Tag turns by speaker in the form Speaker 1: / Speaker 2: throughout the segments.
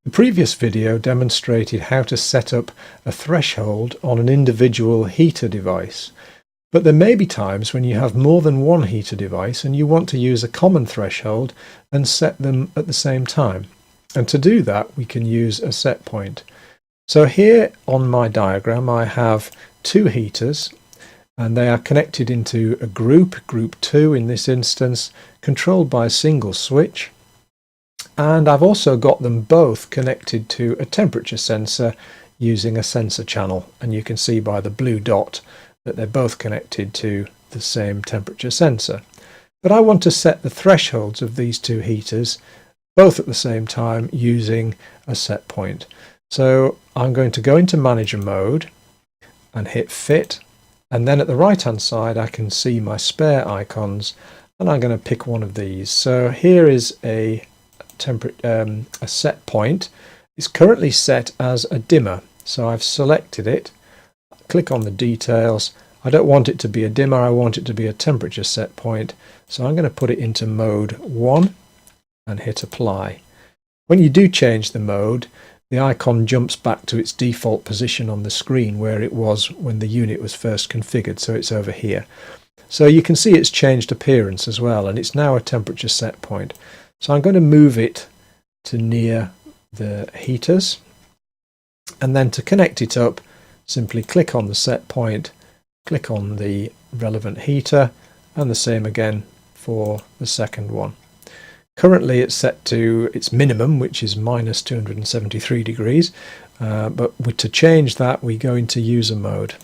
Speaker 1: The previous video demonstrated how to set up a threshold on an individual heater device, but there may be times when you have more than one heater device and you want to use a common threshold and set them at the same time. And to do that we can use a set point. So here on my diagram I have two heaters and they are connected into a group 2 in this instance, controlled by a single switch. And I've also got them both connected to a temperature sensor using a sensor channel, and you can see by the blue dot that they're both connected to the same temperature sensor. But I want to set the thresholds of these two heaters both at the same time using a set point. So I'm going to go into manager mode and hit fit, and then at the right hand side I can see my spare icons, and I'm going to pick one of these. So here is a set point. It's currently set as a dimmer, so I've selected it, click on the details. I don't want it to be a dimmer, I want it to be a temperature set point, so I'm going to put it into mode 1 and hit apply. When you do change the mode, the icon jumps back to its default position on the screen where it was when the unit was first configured, so it's over here. So you can see it's changed appearance as well, and it's now a temperature set point. So I'm going to move it to near the heaters, and then to connect it up simply click on the set point, click on the relevant heater, and the same again for the second one. Currently it's set to its minimum, which is minus 273 degrees, but to change that we go into user mode.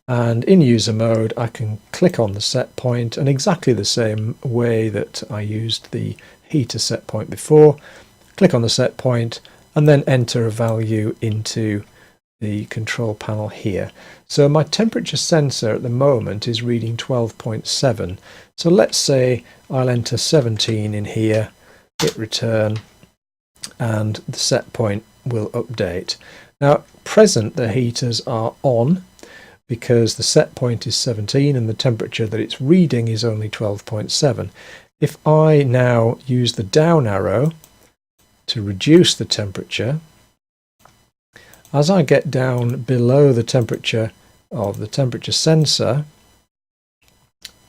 Speaker 1: And in user mode I can click on the set point, and exactly the same way that I used the heater set point before, click on the set point and then enter a value into the control panel here. So my temperature sensor at the moment is reading 12.7. So let's say I'll enter 17 in here, hit return, and the set point will update. Now at present the heaters are on because the set point is 17 and the temperature that it's reading is only 12.7. If I now use the down arrow to reduce the temperature, as I get down below the temperature of the temperature sensor,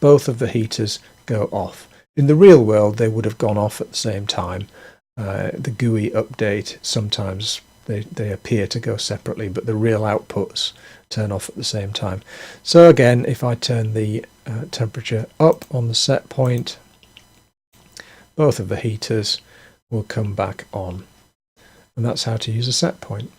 Speaker 1: both of the heaters go off. In the real world they would have gone off at the same time. The GUI update sometimes they appear to go separately, but the real outputs turn off at the same time. So again, if I turn the temperature up on the set point, both of the heaters will come back on. And that's how to use a set point.